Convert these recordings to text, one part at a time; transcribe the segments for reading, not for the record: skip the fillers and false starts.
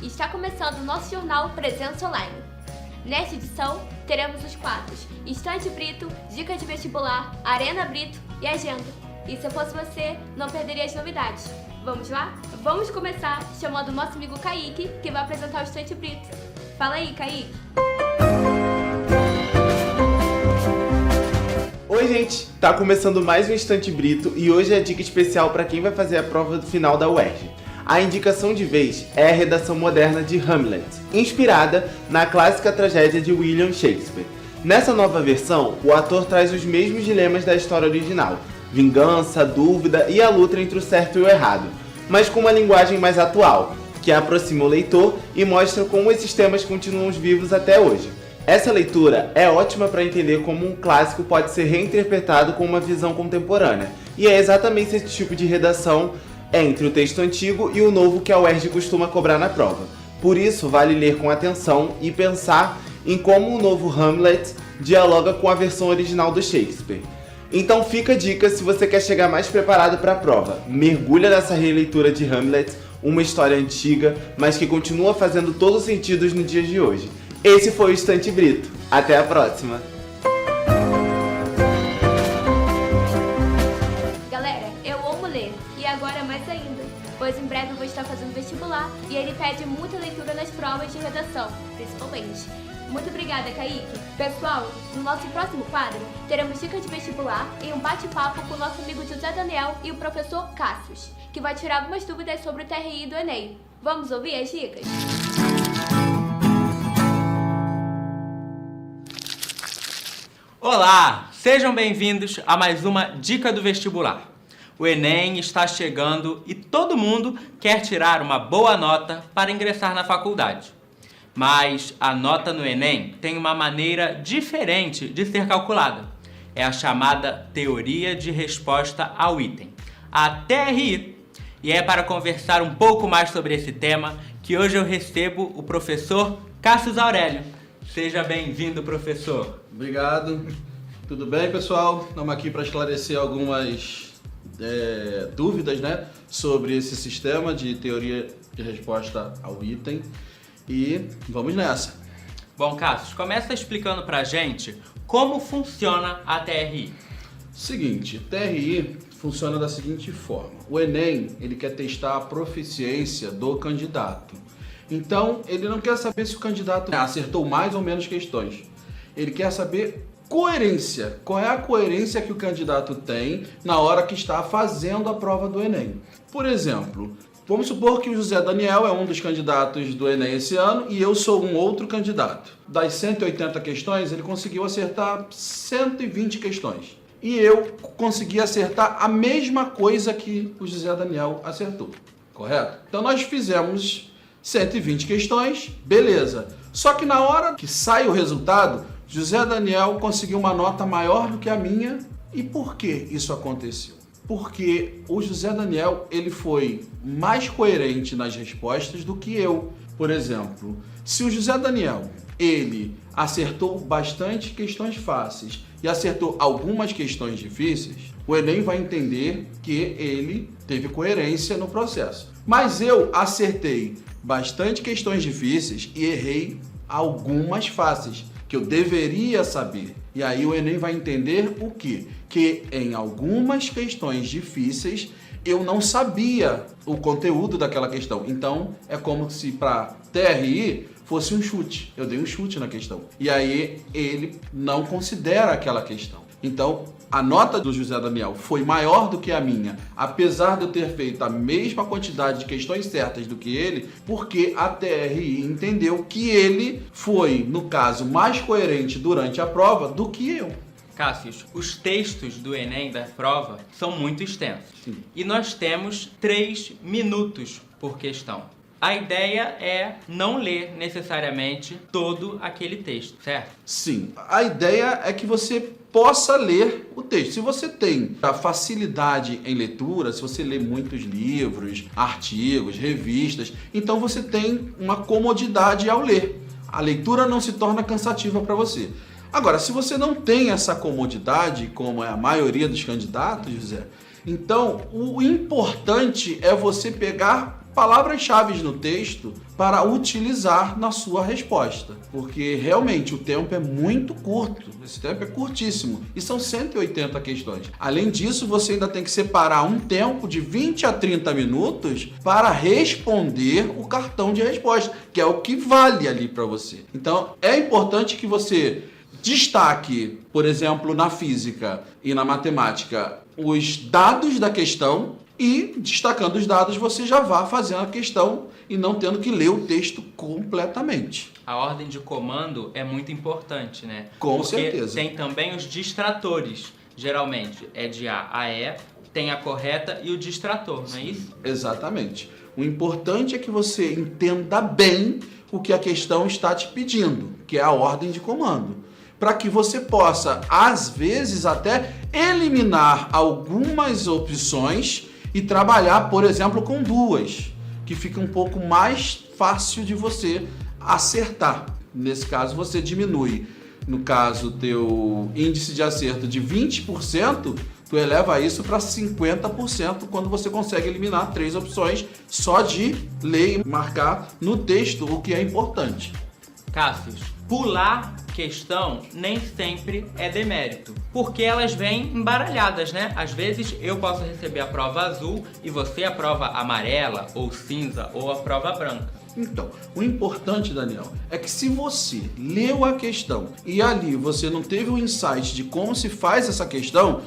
e está começando o nosso jornal Presença Online. Nesta edição, teremos os quadros Estante Brito, Dica de Vestibular, Arena Brito e Agenda. E se eu fosse você, não perderia as novidades. Vamos lá? Vamos começar chamando o nosso amigo Kaique, que vai apresentar o Estante Brito. Fala aí, Kaique. Oi, gente! Tá começando mais um Estante Brito e hoje é a dica especial para quem vai fazer a prova do final da UERJ. A indicação de vez é a redação moderna de Hamlet, inspirada na clássica tragédia de William Shakespeare. Nessa nova versão, o ator traz os mesmos dilemas da história original: vingança, dúvida e a luta entre o certo e o errado, mas com uma linguagem mais atual, que aproxima o leitor e mostra como esses temas continuam vivos até hoje. Essa leitura é ótima para entender como um clássico pode ser reinterpretado com uma visão contemporânea, e é exatamente esse tipo de redação entre o texto antigo e o novo que a UERJ costuma cobrar na prova. Por isso, vale ler com atenção e pensar em como o novo Hamlet dialoga com a versão original do Shakespeare. Então fica a dica se você quer chegar mais preparado para a prova. Mergulha nessa releitura de Hamlet, uma história antiga, mas que continua fazendo todo sentido nos dias de hoje. Esse foi o Estante Brito. Até a próxima! Galera, eu amo ler, e agora mais ainda, pois em breve eu vou estar fazendo vestibular e ele pede muita leitura nas provas de redação, principalmente. Muito obrigada, Kaique. Pessoal, no nosso próximo quadro, teremos dicas de vestibular e um bate-papo com o nosso amigo José Daniel e o professor Cássio, que vai tirar algumas dúvidas sobre o TRI do Enem. Vamos ouvir as dicas? Olá, sejam bem-vindos a mais uma Dica do Vestibular. O Enem está chegando e todo mundo quer tirar uma boa nota para ingressar na faculdade. Mas a nota no Enem tem uma maneira diferente de ser calculada. É a chamada Teoria de Resposta ao Item, a TRI. E é para conversar um pouco mais sobre esse tema que hoje eu recebo o professor Cássio Aurélio. Seja bem-vindo, professor. Obrigado. Tudo bem, pessoal? Estamos aqui para esclarecer algumas dúvidas, né, sobre esse sistema de teoria de resposta ao item. E vamos nessa. Bom, Cássio, começa explicando pra gente como funciona a TRI. Seguinte, TRI funciona da seguinte forma. O Enem, ele quer testar a proficiência do candidato. Então, ele não quer saber se o candidato acertou mais ou menos questões. Ele quer saber coerência. Qual é a coerência que o candidato tem na hora que está fazendo a prova do Enem. Por exemplo, vamos supor que o José Daniel é um dos candidatos do Enem esse ano e eu sou um outro candidato. Das 180 questões, ele conseguiu acertar 120 questões. E eu consegui acertar a mesma coisa que o José Daniel acertou. Correto? Então nós fizemos 120 questões, beleza. Só que na hora que sai o resultado, José Daniel conseguiu uma nota maior do que a minha. E por que isso aconteceu? Porque o José Daniel, ele foi mais coerente nas respostas do que eu. Por exemplo, se o José Daniel, ele acertou bastante questões fáceis e acertou algumas questões difíceis, o Enem vai entender que ele teve coerência no processo. Mas eu acertei bastante questões difíceis e errei algumas fáceis, que eu deveria saber. E aí o Enem vai entender o quê? Que em algumas questões difíceis eu não sabia o conteúdo daquela questão. Então é como se para TRI fosse um chute. Eu dei um chute na questão. E aí ele não considera aquela questão. Então a nota do José Daniel foi maior do que a minha, apesar de eu ter feito a mesma quantidade de questões certas do que ele, porque a TRI entendeu que ele foi, no caso, mais coerente durante a prova do que eu. Cássio, os textos do Enem da prova são muito extensos. Sim. E nós temos 3 minutos por questão. A ideia é não ler necessariamente todo aquele texto, certo? Sim. A ideia é que você possa ler o texto. Se você tem a facilidade em leitura, se você lê muitos livros, artigos, revistas, então você tem uma comodidade ao ler. A leitura não se torna cansativa para você. Agora, se você não tem essa comodidade, como é a maioria dos candidatos, José, então o importante é você pegar palavras-chave no texto para utilizar na sua resposta. Porque realmente o tempo é muito curto, esse tempo é curtíssimo e são 180 questões. Além disso, você ainda tem que separar um tempo de 20 a 30 minutos para responder o cartão de resposta, que é o que vale ali para você. Então, é importante que você destaque, por exemplo, na física e na matemática, os dados da questão e, destacando os dados, você já vá fazendo a questão e não tendo que ler o texto completamente. A ordem de comando é muito importante, né? Com certeza. Porque tem também os distratores. Geralmente é de A a E, tem a correta e o distrator, não é isso? Exatamente. O importante é que você entenda bem o que a questão está te pedindo, que é a ordem de comando, para que você possa, às vezes, até eliminar algumas opções e trabalhar, por exemplo, com duas, que fica um pouco mais fácil de você acertar. Nesse caso, você diminui, no caso, teu índice de acerto de 20%, tu eleva isso para 50% quando você consegue eliminar 3 opções só de ler e marcar no texto o que é importante. Cássio, pular questão nem sempre é demérito, porque elas vêm embaralhadas, né? Às vezes eu posso receber a prova azul e você a prova amarela, ou cinza, ou a prova branca. Então, o importante, Daniel, é que se você leu a questão e ali você não teve o insight de como se faz essa questão,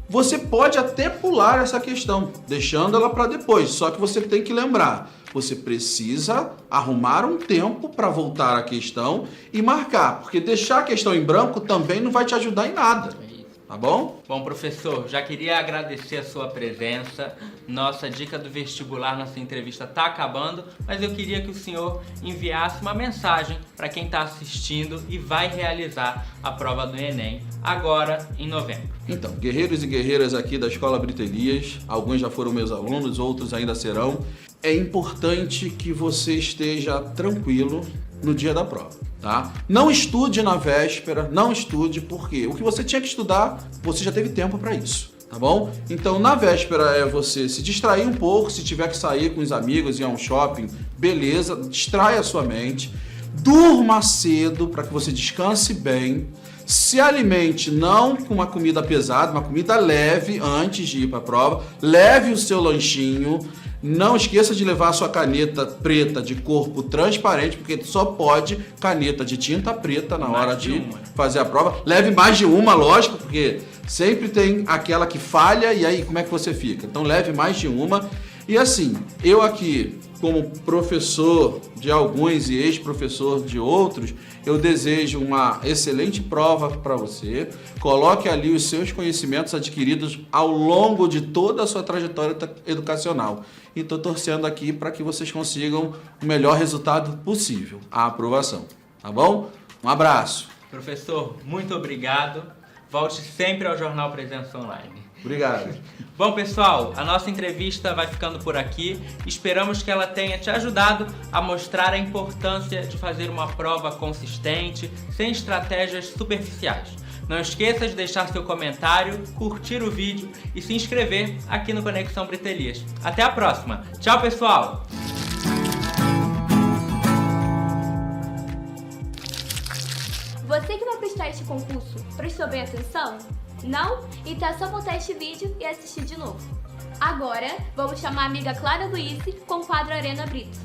você pode até pular essa questão, deixando ela para depois. Só que você tem que lembrar, você precisa arrumar um tempo para voltar à questão e marcar, porque deixar a questão em branco também não vai te ajudar em nada. Tá bom? Bom, professor, já queria agradecer a sua presença. Nossa dica do vestibular, nossa entrevista está acabando, mas eu queria que o senhor enviasse uma mensagem para quem está assistindo e vai realizar a prova do Enem agora em novembro. Então, guerreiros e guerreiras aqui da Escola Brito Elias, alguns já foram meus alunos, outros ainda serão. É importante que você esteja tranquilo no dia da prova, tá? Não estude na véspera, não estude, porque o que você tinha que estudar, você já teve tempo para isso, tá bom? Então, na véspera é você se distrair um pouco, se tiver que sair com os amigos, ir a um shopping, beleza, distraia a sua mente, durma cedo para que você descanse bem, se alimente não com uma comida pesada, uma comida leve antes de ir para a prova, leve o seu lanchinho. Não esqueça de levar a sua caneta preta de corpo transparente, porque só pode caneta de tinta preta na hora de fazer a prova. Leve mais de uma, lógico, porque sempre tem aquela que falha e aí como é que você fica? Então leve mais de uma. E assim, eu aqui, como professor de alguns e ex-professor de outros, eu desejo uma excelente prova para você. Coloque ali os seus conhecimentos adquiridos ao longo de toda a sua trajetória educacional. E estou torcendo aqui para que vocês consigam o melhor resultado possível, a aprovação. Tá bom? Um abraço. Professor, muito obrigado. Volte sempre ao Jornal Presença Online. Obrigado. Bom, pessoal, a nossa entrevista vai ficando por aqui. Esperamos que ela tenha te ajudado a mostrar a importância de fazer uma prova consistente, sem estratégias superficiais. Não esqueça de deixar seu comentário, curtir o vídeo e se inscrever aqui no Conexão Brito Elias. Até a próxima. Tchau, pessoal! Você que vai prestar este concurso, prestou bem atenção? Não? Então é só voltar este vídeo e assistir de novo. Agora, vamos chamar a amiga Clara Luiz com o quadro Arena Brito.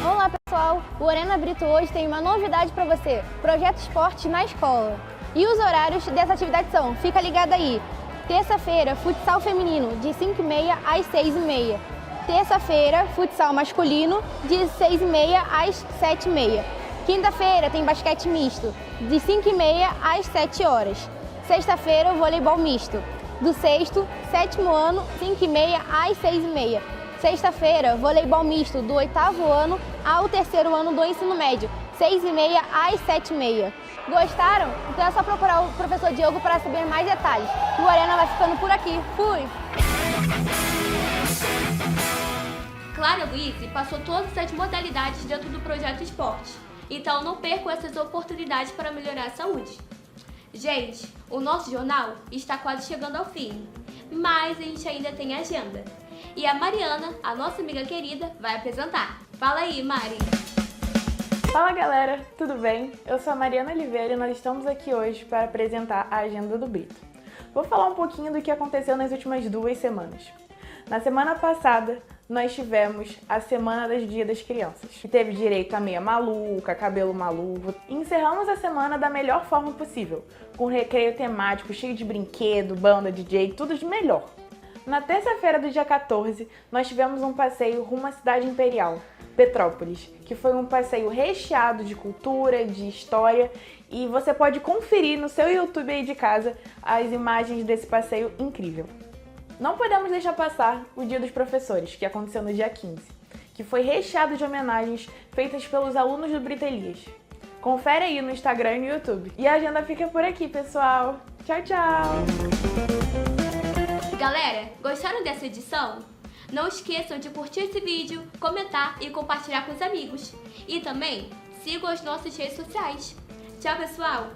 Olá pessoal, o Arena Brito hoje tem uma novidade para você, Projeto Esporte na Escola. E os horários dessa atividade são, fica ligado aí, terça-feira, futsal feminino, de 5h30 às 6h30. Terça-feira, futsal masculino, de 6h30 às 7h30. Quinta-feira tem basquete misto, de 5h30 às 7 horas. Sexta-feira, voleibol misto, do 6º, 7º ano, 5h30 às 6h30. Sexta-feira, voleibol misto, do 8º ano ao 3º ano do ensino médio, 6h30 às 7h30. Gostaram? Então é só procurar o professor Diogo para saber mais detalhes. O Arena vai ficando por aqui. Fui! Clara Luiz passou todas as modalidades dentro do Projeto Esporte. Então não percam essas oportunidades para melhorar a saúde. Gente, o nosso jornal está quase chegando ao fim, mas a gente ainda tem agenda. E a Mariana, a nossa amiga querida, vai apresentar. Fala aí, Mari! Fala galera, tudo bem? Eu sou a Mariana Oliveira e nós estamos aqui hoje para apresentar a agenda do Brito. Vou falar um pouquinho do que aconteceu nas últimas 2 semanas. Na semana passada, nós tivemos a Semana das Dia das Crianças, que teve direito a meia maluca, cabelo maluco. E encerramos a semana da melhor forma possível, com recreio temático cheio de brinquedo, banda, DJ, tudo de melhor. Na terça-feira do dia 14, nós tivemos um passeio rumo à cidade imperial, Petrópolis, que foi um passeio recheado de cultura, de história, e você pode conferir no seu YouTube aí de casa as imagens desse passeio incrível. Não podemos deixar passar o Dia dos Professores, que aconteceu no dia 15, que foi recheado de homenagens feitas pelos alunos do Brito Elias. Confere aí no Instagram e no YouTube. E a agenda fica por aqui, pessoal. Tchau, tchau! Galera, gostaram dessa edição? Não esqueçam de curtir esse vídeo, comentar e compartilhar com os amigos. E também sigam as nossas redes sociais. Tchau, pessoal!